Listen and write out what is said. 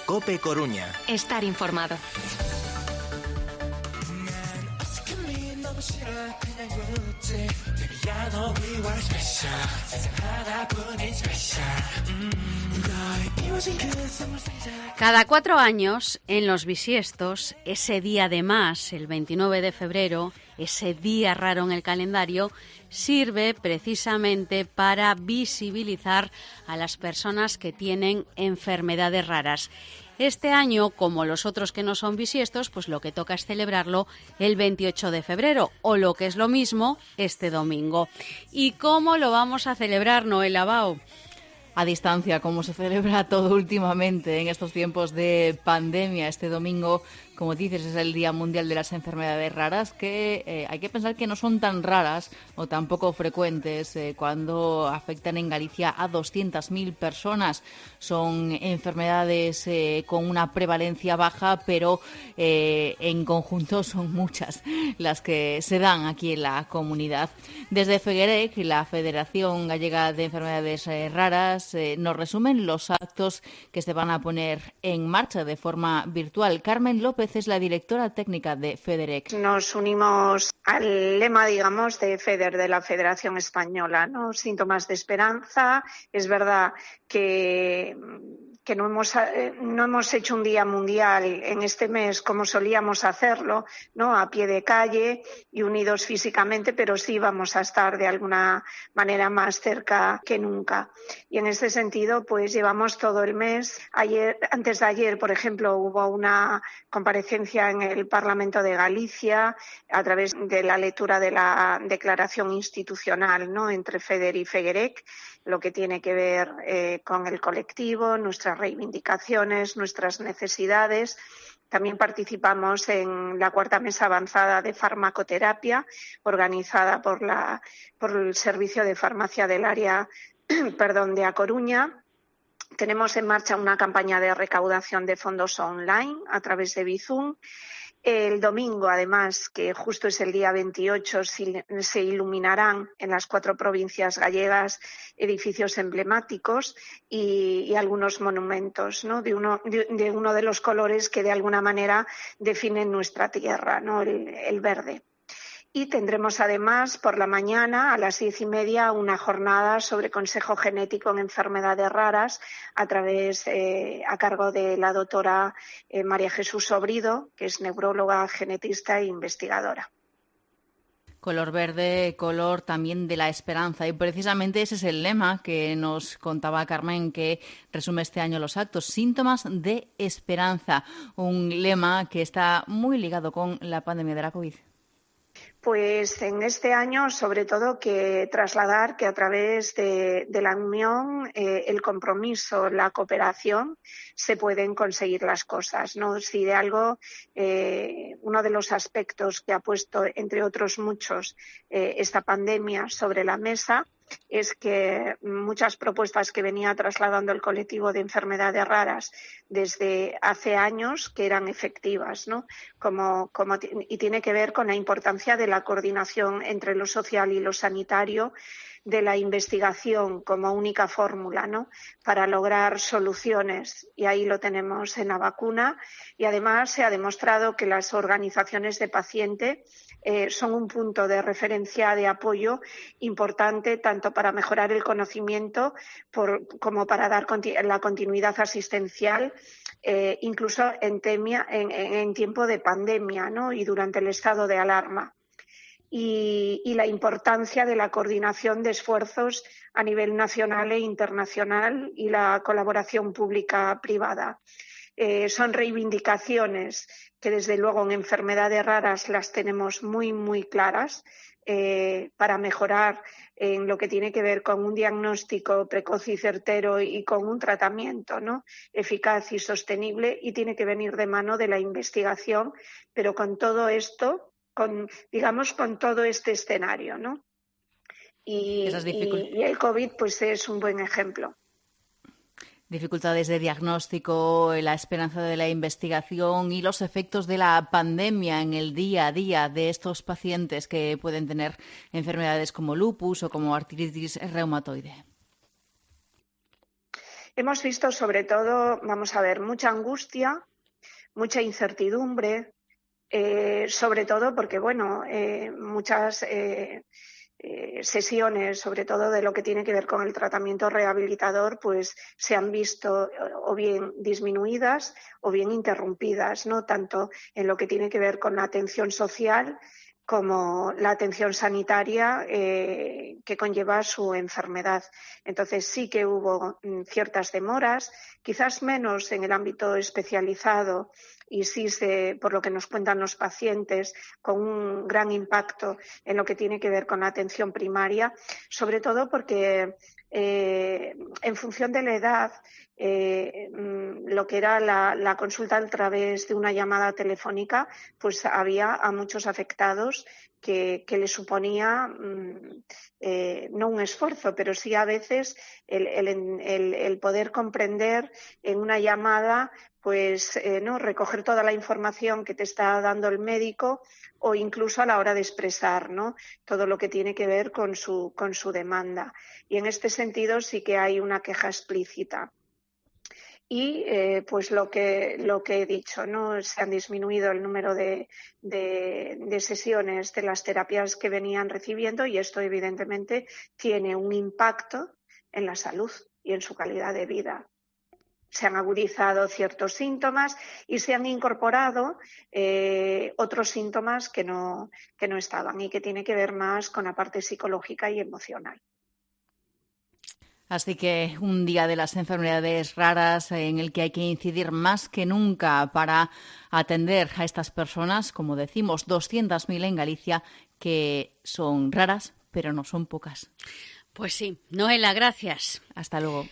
COPE Coruña. Estar informado. Cada 4 años, en los bisiestos, ese día de más, el 29 de febrero, ese día raro en el calendario, sirve precisamente para visibilizar a las personas que tienen enfermedades raras. Este año, como los otros que no son bisiestos, pues lo que toca es celebrarlo el 28 de febrero, o lo que es lo mismo, este domingo. ¿Y cómo lo vamos a celebrar, Noel Abao? A distancia, como se celebra todo últimamente en estos tiempos de pandemia. Este domingo, como dices, es el Día Mundial de las Enfermedades Raras, que hay que pensar que no son tan raras o tan poco frecuentes cuando afectan en Galicia a 200.000 personas. Son enfermedades con una prevalencia baja, pero en conjunto son muchas las que se dan aquí en la comunidad. Desde FEGEREC, la Federación Gallega de Enfermedades Raras, nos resumen los actos que se van a poner en marcha de forma virtual. Carmen López es la directora técnica de FEDEREC. Nos unimos al lema, digamos, de FEDER, de la Federación Española, ¿no? Síntomas de esperanza. Es verdad que no hemos hecho un día mundial en este mes como solíamos hacerlo, ¿no? A pie de calle y unidos físicamente, pero sí vamos a estar de alguna manera más cerca que nunca. Y en este sentido, pues llevamos todo el mes. Antes de ayer, por ejemplo, hubo una comparecencia en el Parlamento de Galicia a través de la lectura de la declaración institucional, ¿no? Entre FEDER y FEGEREC, lo que tiene que ver con el colectivo, nuestras reivindicaciones, nuestras necesidades. También participamos en la cuarta mesa avanzada de farmacoterapia, organizada por el Servicio de Farmacia del área de A Coruña. Tenemos en marcha una campaña de recaudación de fondos online a través de Bizum. El domingo, además, que justo es el día 28, se iluminarán en las 4 provincias gallegas edificios emblemáticos y algunos monumentos, ¿no? de uno de los colores que de alguna manera definen nuestra tierra, ¿no? El verde. Y tendremos además por la mañana a las 10:30 una jornada sobre consejo genético en enfermedades raras a cargo de la doctora María Jesús Sobrido, que es neuróloga, genetista e investigadora. Color verde, color también de la esperanza. Y precisamente ese es el lema que nos contaba Carmen, que resume este año los actos. Síntomas de esperanza. Un lema que está muy ligado con la pandemia de la COVID. Pues en este año, sobre todo, que trasladar que a través de la unión, el compromiso, la cooperación, se pueden conseguir las cosas, ¿no? Si de algo, uno de los aspectos que ha puesto, entre otros muchos, esta pandemia sobre la mesa, es que muchas propuestas que venía trasladando el colectivo de enfermedades raras desde hace años que eran efectivas, ¿no? Y tiene que ver con la importancia de la coordinación entre lo social y lo sanitario, de la investigación como única fórmula, ¿no? Para lograr soluciones, y ahí lo tenemos en la vacuna. Y además se ha demostrado que las organizaciones de paciente son un punto de referencia de apoyo importante tanto para mejorar el conocimiento como para dar la continuidad asistencial, incluso en tiempo de pandemia, ¿no? Y durante el estado de alarma. Y la importancia de la coordinación de esfuerzos a nivel nacional e internacional y la colaboración pública-privada. Son reivindicaciones que desde luego en enfermedades raras las tenemos muy, muy claras para mejorar en lo que tiene que ver con un diagnóstico precoz y certero y con un tratamiento, ¿no? Eficaz y sostenible, y tiene que venir de mano de la investigación, pero con todo esto, con todo este escenario, ¿no? Y el COVID pues es un buen ejemplo. Dificultades de diagnóstico, la esperanza de la investigación y los efectos de la pandemia en el día a día de estos pacientes que pueden tener enfermedades como lupus o como artritis reumatoide. Hemos visto sobre todo, vamos a ver, mucha angustia, mucha incertidumbre, sobre todo porque, bueno, muchas sesiones, sobre todo de lo que tiene que ver con el tratamiento rehabilitador, pues se han visto o bien disminuidas o bien interrumpidas, ¿no? Tanto en lo que tiene que ver con la atención social como la atención sanitaria que conlleva su enfermedad. Entonces sí que hubo ciertas demoras, quizás menos en el ámbito especializado y sí, por lo que nos cuentan los pacientes, con un gran impacto en lo que tiene que ver con la atención primaria, sobre todo porque en función de la edad, lo que era la consulta a través de una llamada telefónica, pues había a muchos afectados que le suponía no un esfuerzo, pero sí a veces el poder comprender en una llamada, pues no recoger toda la información que te está dando el médico o incluso a la hora de expresar, ¿no? Todo lo que tiene que ver con su demanda. Y en este sentido sí que hay una queja explícita. Y pues lo que he dicho, ¿no? Se han disminuido el número de sesiones de las terapias que venían recibiendo y esto evidentemente tiene un impacto en la salud y en su calidad de vida. Se han agudizado ciertos síntomas y se han incorporado otros síntomas que no estaban y que tiene que ver más con la parte psicológica y emocional. Así que un día de las enfermedades raras en el que hay que incidir más que nunca para atender a estas personas, como decimos, 200.000 en Galicia, que son raras, pero no son pocas. Pues sí. Noela, gracias. Hasta luego.